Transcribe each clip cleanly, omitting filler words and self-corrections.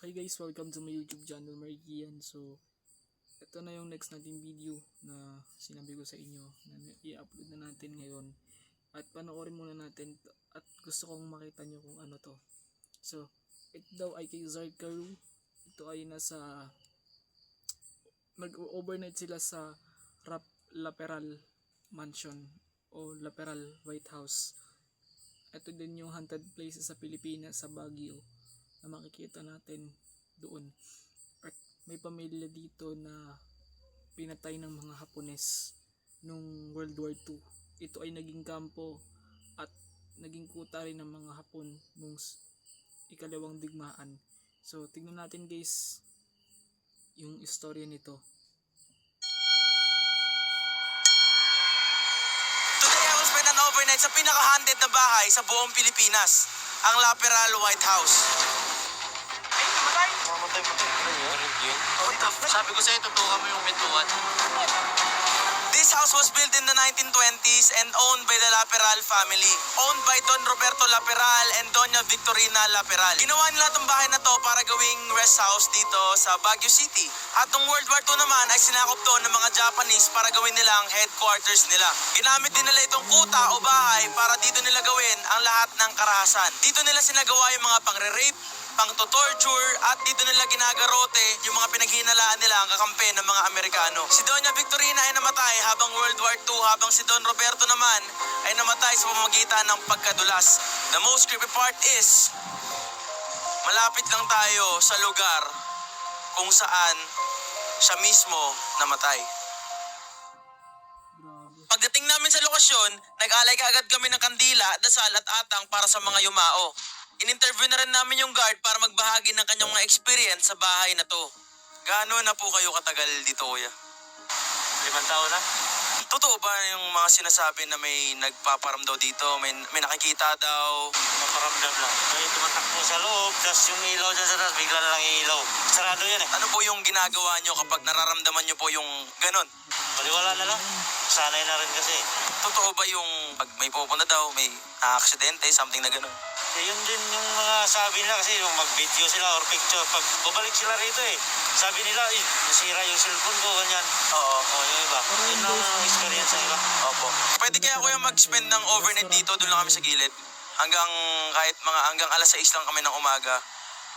Hi guys, welcome to my YouTube channel, Markian. So, ito na yung next nating video na sinabi ko sa inyo na i-upload na natin ngayon. At panoorin muna natin at gusto kong makita nyo kung ano to. So, ito daw ay kay Zarkaru. Ito ay nasa mag-overnight sila sa Laperal Mansion o Laperal White House. Ito din yung haunted places sa Pilipinas, sa Baguio, na makikita natin doon. At may pamilya dito na pinatay ng mga Hapones nung World War II. Ito ay naging kampo at naging kuta rin ng mga Hapon nung ikalawang digmaan. So tingnan natin guys yung istorya nito. Today I will spend an overnight sa pinaka-haunted na bahay sa buong Pilipinas, ang Laperal White House. Mamatay mo tayo. Sabi ko sa'yo, tutukan mo yung pintuan. This house was built in the 1920s and owned by the Laperal family. Owned by Don Roberto Laperal and Doña Victorina Laperal. Ginawa nila itong bahay na to para gawing rest house dito sa Baguio City. At nung World War II naman ay sinakop to ng mga Japanese para gawin nilang headquarters nila. Ginamit din nila itong kuta o bahay para dito nila gawin ang lahat ng karahasan. Dito nila sinagawa yung mga pangre-rape, pang-torture at dito nila ginagarote yung mga pinaghinalaan nila ang kakampi ng mga Amerikano. Si Doña Victorina ay namatay habang World War II, habang si Don Roberto naman ay namatay sa pamamagitan ng pagkadulas. The most creepy part is, malapit lang tayo sa lugar kung saan siya mismo namatay. Pagdating namin sa lokasyon, nag-alay kaagad kami ng kandila, dasal at atang para sa mga yumao. In-interview na rin namin yung guard para magbahagi ng kanyang mga experience sa bahay na to. Gaano na po kayo katagal dito, kuya? 5 taon na. Totoo ba yung mga sinasabi na may nagpaparam daw dito? May nakikita daw? Maparamdam lang. May tumatakbo sa loob, tapos yung ilaw dyan sa taas, bigla na lang ilaw. Sarado yan eh. Ano po yung ginagawa nyo kapag nararamdaman nyo po yung ganon? Maliwala na lang. Sanay na rin kasi. Totoo ba yung pag may pupunta daw, may aksidente, something na ganon? Yun din yung mga sabi nila kasi yung mag-video sila or picture. Pag bubalik sila rito eh, sabi nila, nasira yung cellphone ko, ganyan. Oo. Yung iba. Yun lang ang experience nila. Opo. Pwede kaya kuya mag-spend ng overnight dito, doon lang kami sa gilid. Hanggang alas 6 lang kami ng umaga.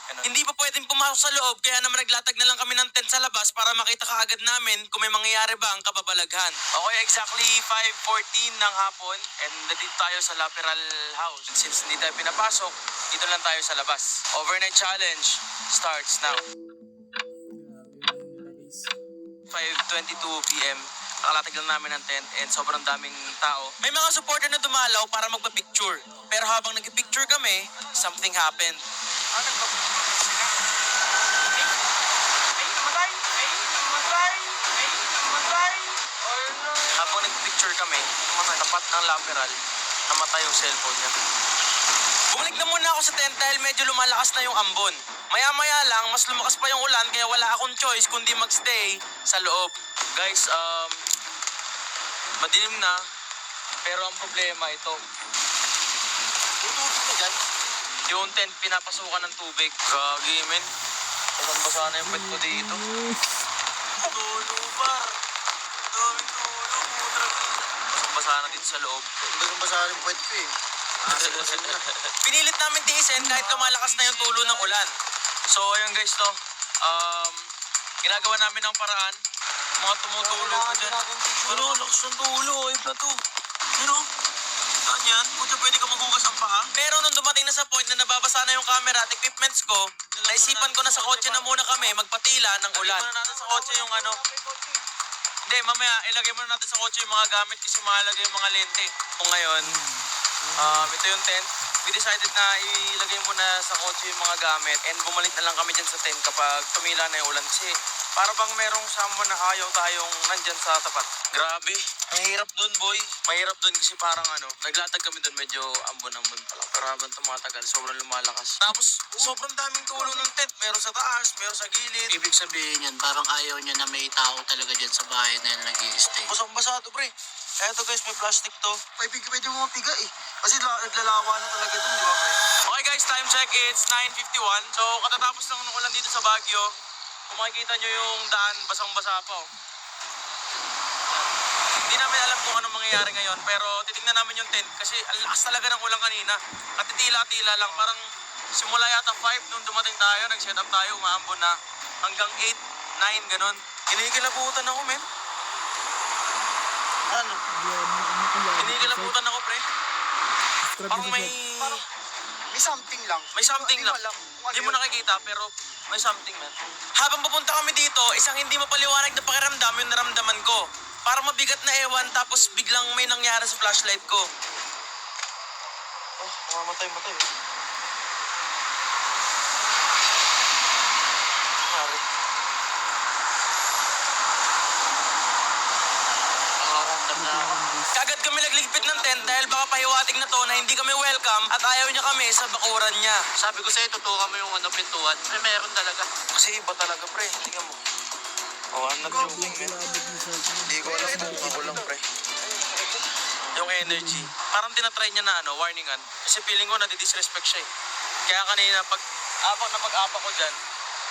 Ganun. Hindi pa pwedeng pumasok sa loob, kaya naman naglatag na lang kami ng tent sa labas para makita kaagad namin kung may mangyayari ba ang kababalaghan. Okay, exactly 5:14 ng hapon and nandito tayo sa Laperal House. Since hindi tayo pinapasok, dito lang tayo sa labas. Overnight challenge starts now. 5:22 p.m. Nakalatag lang namin ng tent and sobrang daming tao. May mga supporter na dumalaw para magpa-picture. Pero habang nag-picture kami, something happened. Habang nag-picture kami, tapat ng Laperal, namatay yung cellphone niya. Bumalik na muna ako sa tent dahil medyo lumalakas na yung ambon. Maya-maya lang, mas lumakas pa yung ulan kaya wala akong choice kundi magstay sa loob. Guys, madilim na, pero ang problema ito. Tutulog na dyan. Yung tent pinapasukan ng tubig. Gagi, men. Parang basa na yung pet ko dito. Tulo, par. Daming tulo, putra. Basang-basa na dito sa loob. Hindi kong basahan yung puwet ko eh. Pinilit namin tiisin kahit lumalakas na yung tulo ng ulan. So, ayun guys, no. Ginagawa namin ng paraan. Mga tumutulo ko dyan. Ano, lakas ng tulo. Iba to. Ano? Ganyan? Puto, pwede ka maghugas ang paa? Pero nung dumating na sa point na nababasa na yung camera at equipments ko, naisipan ko na sa kotse na muna kami magpatila ng ulan. Ilagay muna natin sa kotse yung ano. Hindi, mamaya ilagay muna natin sa kotse yung mga gamit kasi mahalaga yung mga lente. Kung ngayon, ito yung tent. We decided na ilagay muna sa kotse yung mga gamit and bumalik na lang kami dyan sa tent kapag tumila na yung ulan. Kasi para bang merong someone na ayaw tayong nandyan sa tapat. Grabe. Mahirap dun, boy. Mahirap dun kasi parang naglatag kami dun, medyo ambon-ambon pa lang. Pero habang tumatagal, sobrang lumalakas. Tapos, sobrang daming tulo ng tent. Meron sa taas, meron sa gilid. Ibig sabihin yan, parang ayaw niya na may tao talaga dyan sa bahay na yan nag-i-stay. Basang-basa to, pre. Eto guys, may plastic to. Pwede mo mapiga eh. Kasi naglalawa na talaga dun, di ba pre? Okay guys, time check. It's 9:51. So, katatapos lang ng ulan dito sa Baguio. Kung makikita nyo yung daan, basang-basa pa oh. Hindi namin alam kung anong mangyayari ngayon, pero titingnan namin yung tent kasi ang lakas talaga ng ulan kanina. Katitila-tila lang, parang simula yata 5 nung dumating tayo, nag-set up tayo, umaambon na hanggang 8, 9, ganun. Kinikilabutan ako, men. Ano? Kinikilabutan ako, pre. Parang may May something lang. May something lang. Hindi mo nakikita pero may something man. Habang pupunta kami dito, isang hindi mapaliwanag na pakiramdam yung naramdaman ko. Parang mabigat na ewan tapos biglang may nangyari sa flashlight ko. Oh, mamamatay. Pare. Nakaramdam na ako. Kagad kami nagligpit ng tent dahil baka pahiwatig na to na hindi kami welcome at ayaw niya kami sa bakuran niya. Sabi ko sa'yo, tutukan mo yung pintuan. Eh, meron talaga. Kasi iba talaga pre, tingnan mo. Oh, I'm not joking, man. Hindi ko alam kung ako lang pre. Yung energy. Parang tinatry niya na warningan. Kasi feeling ko nadidisrespect siya eh. Kaya kanina pag-apak ko dyan,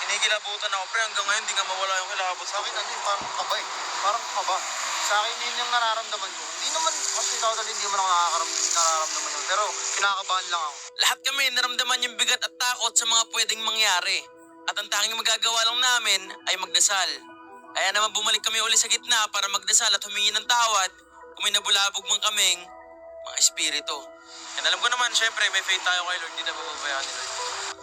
kinikilabutan ako pre hanggang ngayon hindi nga mawala yung kilabot Sa akin, parang kaba eh. Parang kaba. Sa akin, yun yung nararamdaman ko. Hindi naman, kasi totally hindi man ako nararamdaman yun. Pero, kinakabahan lang ako. Lahat kami naramdaman yung bigat at takot sa mga pwedeng mangyari. At ang tanging magagawa lang namin ay magdasal. Kaya naman bumalik kami uli sa gitna para magdasal at humingi ng tawad kung may nabulabog man kaming mga espiritu. And alam ko naman, syempre, may faith tayo kay Lord, hindi na bababayaan ni Lord.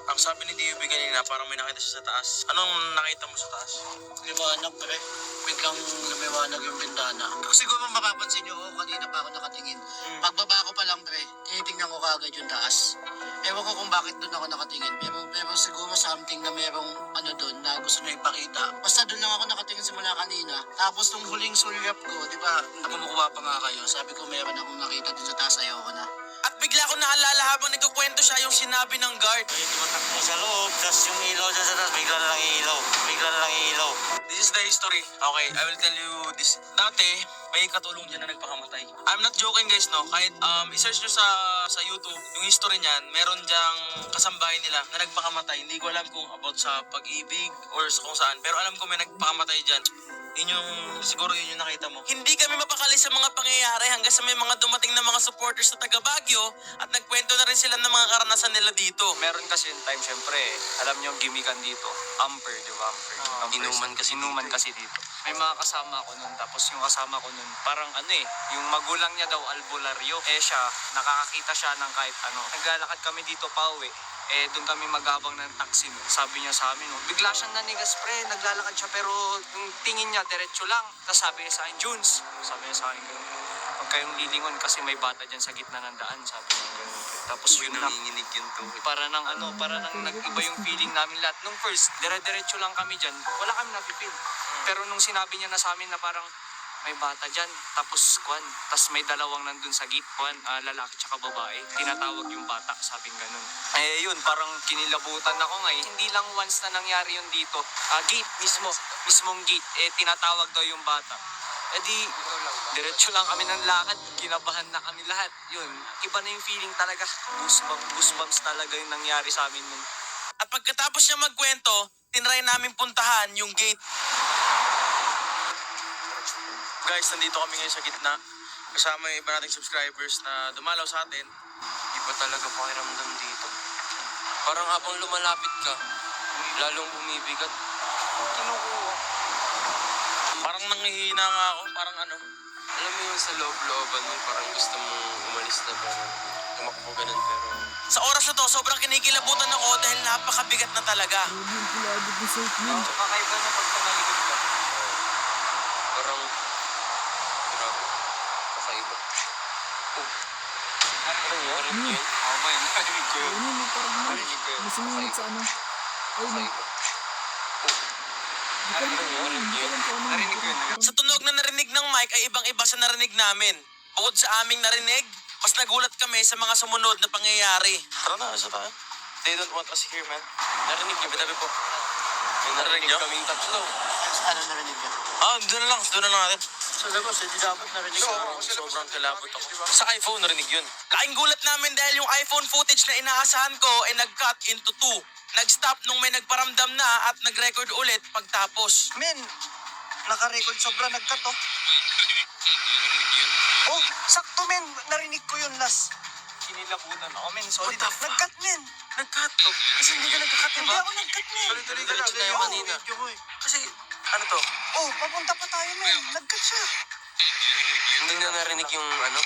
Ang sabi ni DUB kanina, parang may nakita siya sa taas. Anong nakita mo sa taas? Liwanag, pre. Biglang lumiwanag yung bintana. Siguro mapapansin nyo, kanina pa ako nakatingin. Pagbaba ko pa lang, pre, tinitingnan ko kaagad yung taas. Ewan ko kung bakit doon ako nakatingin. Pero siguro something na merong doon na gusto niya ipakita. Basta doon lang ako nakatingin simula kanina. Tapos nung huling sulyap ko, di ba, kumukuha pa nga kayo. Sabi ko meron akong nakita dun sa taas, ayoko na. At bigla ko naalala habang nagkukwento siya yung sinabi ng guard. Ay, tumatakbo sa loob, tapos yung ilaw dyan sa taas, bigla na lang ilaw. This is the history. Okay, I will tell you this. Dati, may katulong dyan na nagpakamatay. I'm not joking guys, no? Kahit i-search nyo sa YouTube, yung history niyan, meron dyang kasambahay nila na nagpakamatay. Hindi ko alam kung about sa pag-ibig or sa kung saan. Pero alam ko may nagpakamatay dyan. Siguro yun yung nakita mo. Hindi kami mapakali sa mga pangyayari hanggang sa may mga dumating na mga supporters sa taga Baguio at nagkwento na rin sila ng mga karanasan nila dito. Meron kasi yung time, syempre, alam niyo yung gimikan dito. Amper, di ba? Amper. Inuman kasi dito. May mga kasama ko nun, tapos yung kasama ko nun, parang yung magulang niya daw albularyo. Siya, nakakakita siya ng kahit ano. Naglalakad kami dito pa uwi. Doon kami magabang ng taxi. Sabi niya sa amin, bigla siyang nanigas, pre. Naglalakad siya, pero yung tingin niya, diretso lang. Tapos sabi niya sa akin, Junes. Sabi niya sa akin, gano'n. Huwag kayong lilingon kasi may bata dyan sa gitna ng daan. Sabi niya, gano'n. Tapos yun na, para nang nag-iba yung feeling namin lahat. Nung first, dire-diretso lang kami dyan. Wala kami na-feel. Pero nung sinabi niya na sa amin na parang, may bata dyan, tapos may dalawang nandun sa gate, lalaki tsaka babae, tinatawag yung bata, sabing ganun. Yun, parang kinilabutan ako nga eh. Hindi lang once na nangyari yun dito, gate mismong gate, tinatawag daw yung bata. Diretso lang kami ng lakad, kinabahan na kami lahat. Yun, iba na yung feeling talaga, goosebumps talaga yung nangyari sa amin nun. At pagkatapos niya magkwento, tinry namin puntahan yung gate. Guys, nandito kami ngayon sa gitna. Kasama yung iba nating subscribers na dumalaw sa atin. Iba talaga pakiramdam dito. Parang habang lumalapit ka, lalong bumibigat. Kinukuha. Parang nanghihina nga ako, parang Alam mo yung sa loob-looban mo, parang gusto mong umalis na pero tumakbo ganun pero... Sa oras na to, sobrang kinikilabutan ako dahil napakabigat na talaga. Kakaiba na pag tumalikod ka. Parang... Grabe. Kakaiba. Narinig yun? Oo ba yun? Narinig ko yun. Narinig ko yun. Kakaiba. Kakaiba. Narinig ko yun. Sa tunog na narinig ng mic ay ibang-iba sa narinig namin. Bukod sa aming narinig, mas nagulat kami sa mga sumunod na pangyayari. Tara na, isa tayo. They don't want us here, man. Narinig niyo, bitabi po. May narinig kaming tatlo. Ano narinig niya? Doon na lang natin. Sa labas, hindi dapat narinig ko. Sobrang kalabot ako. Sa iPhone, narinig yun. Laking gulat namin dahil yung iPhone footage na inaasahan ko ay nag-cut into two. Nag-stop nung may nagparamdam na at nag-record ulit pagtapos. Men, naka-record sobra nagkat oh. Oh, sakto men, narinig ko yun last. Kinilabutan ako, men. Sorry. Nagkat men. Nag-cut to. Kasi hindi ka nag-cut, Hindi diba? ako nagkat men. Tuloy-tuloy ka lang. Diretso tayo kanina. Kasi, ano to? Oh, papunta pa tayo men. Nagkat siya. Hindi na narinig yung ano?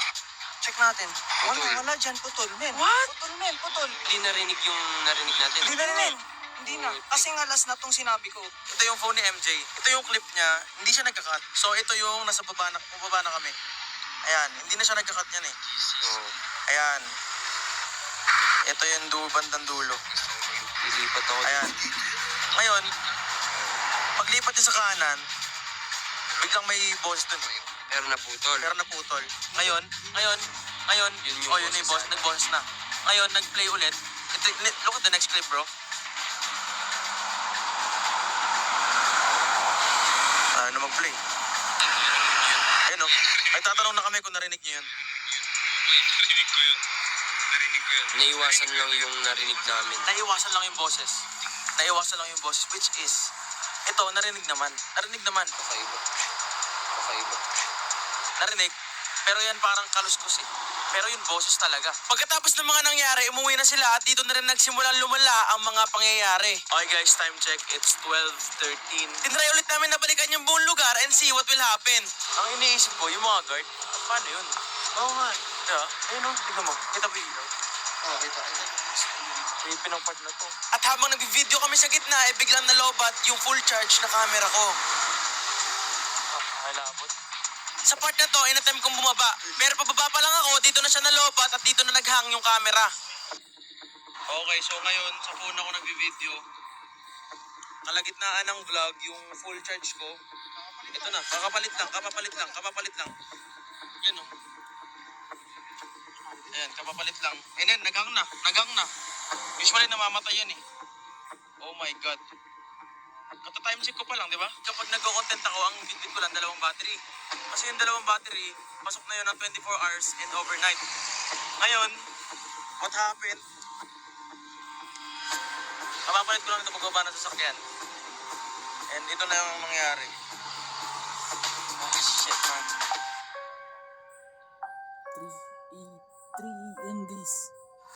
Check natin. Wala dyan, putol men. What? Putol men, putol. Hindi narinig yung narinig natin. Hindi na rin. Hindi na. Kasi nga last na tong sinabi ko. Ito yung phone ni MJ. Ito yung clip niya. Hindi siya nagka-cut. So, ito yung nasa baba na kami. Ayan. Hindi na siya nagka-cut yan eh. Ayan. Ito yung bandang dulo. Lilipat ako. Ayan. Ngayon, paglipat niya sa kanan, biglang may boses dun eh. Pero naputol. Ngayon, yun yung boss, nag-boss na. Ngayon, nag-play ulit. Look at the next clip, bro. Ano mag-play? Ayun o. Ay, tatanong na kami kung narinig niyo yun. Naiwasan lang yung narinig namin. Naiwasan lang yung boses. Which is, ito, narinig naman. Kakaiba. Narinig. Pero yan parang kaluskos eh. Pero yung boses talaga. Pagkatapos ng mga nangyari, umuwi na sila at dito na rin nagsimulang lumala ang mga pangyayari. Okay guys, time check. It's 12:13. Tinry ulit namin na balikan yung buong lugar and see what will happen. Ang iniisip ko, yung mga guard, paano yun? Oo nga. Yeah. Ayun o, tignan mo. Kita ba ilaw? Oh, kita. Yung pinapart na to. At habang nag-video kami sa gitna, biglang nalobat yung full charge na camera ko. Malabot. Sa part na to, in-attempt kong bumaba. Pero pababa pa lang ako, dito na siya nalobat at dito na naghang yung camera. Okay, so ngayon, sa phone ako nag-video. Kalagitnaan ng vlog, yung full charge ko. Ito na, kapapalit lang. Yan o. Ayan, kapapalit lang. And then, naghang na. Usually, namamatay yan eh. Oh my God. Kata-time check ko pa lang, di ba? Kapag nagko-content ako, ang bitbit ko lang 2 battery. Kasi yung 2 battery, pasok na yun ng 24 hours and overnight. Ngayon, what happened? Kapapalit ko lang ito pagbaba ng sasakyan. And ito na yung mangyari. Ah, shit, man. 3 a.m. guys.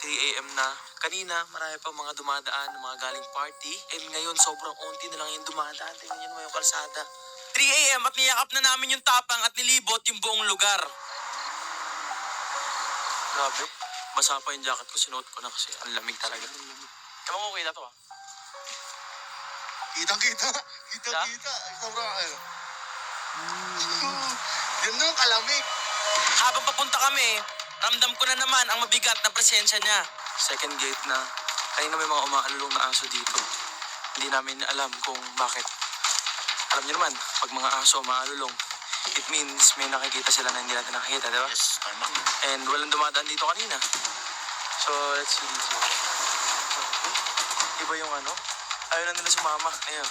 3 a.m. na. Kanina, marami pa mga dumadaan, mga galing party. And ngayon, sobrang unti na lang yung dumadaan. Tingnan mo yung kalsada. 3 a.m. at niyakap na namin yung tapang at nilibot yung buong lugar. Grabe. Basa pa yung jacket ko. Sinuot ko na kasi ang lamig talaga. Ewan ko kita to ah. Kita. Sobrang ano. Yan na, kalamig. Habang papunta kami, ramdam ko na naman ang mabigat na presensya niya. Second gate na. Kanina may mga umaalulong na aso dito. Hindi namin alam kung bakit. Alam niyo naman, pag mga aso umaalulong, it means may nakikita sila na hindi natin nakikita, di ba? Yes, tama. And walang dumadaan dito kanina. So, let's see dito. Iba yung ano? Ayaw na nila sumama. Ayun.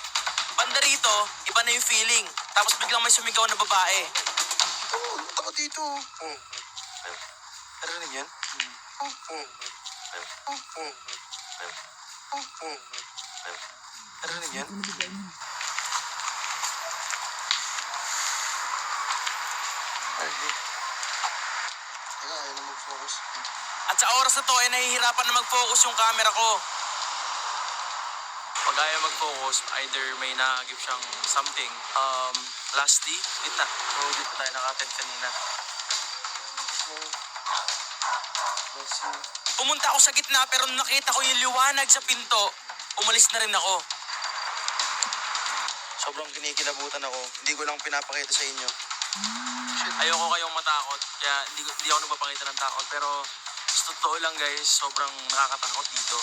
Banda rito, iba na yung feeling. Tapos biglang may sumigaw na babae. Ako dito. Narinig yan? Narinig yan? Ayaw na mag-focus. At sa oras na to ay nahihirapan na mag-focus yung camera ko. Pag ayaw mag-focus, either may nagip siyang something. Lastly, wait na. So, dito tayo naka-attend kanina. Pumunta ako sa gitna pero nung nakita ko yung liwanag sa pinto, umalis na rin ako. Sobrang kinikilabutan ako. Hindi ko lang pinapakita sa inyo. Ayoko kayong matakot, kaya hindi ako nagpapakita ng takot. Pero sa totoo lang guys, sobrang nakakatakot dito.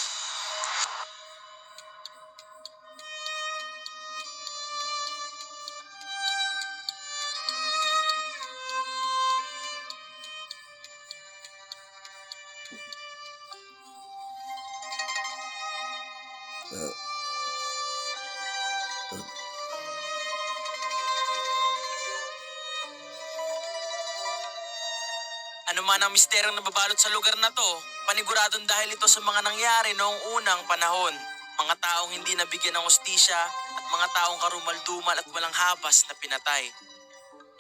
naman ang misteryong nababalot sa lugar na to, paniguradong dahil ito sa mga nangyari noong unang panahon. Mga taong hindi nabigyan ng hustisya at mga taong karumaldumal at walang habas na pinatay.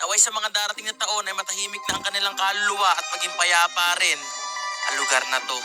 Naway sa mga darating na taon ay matahimik na ang kanilang kaluluwa at maging payapa rin ang lugar na to.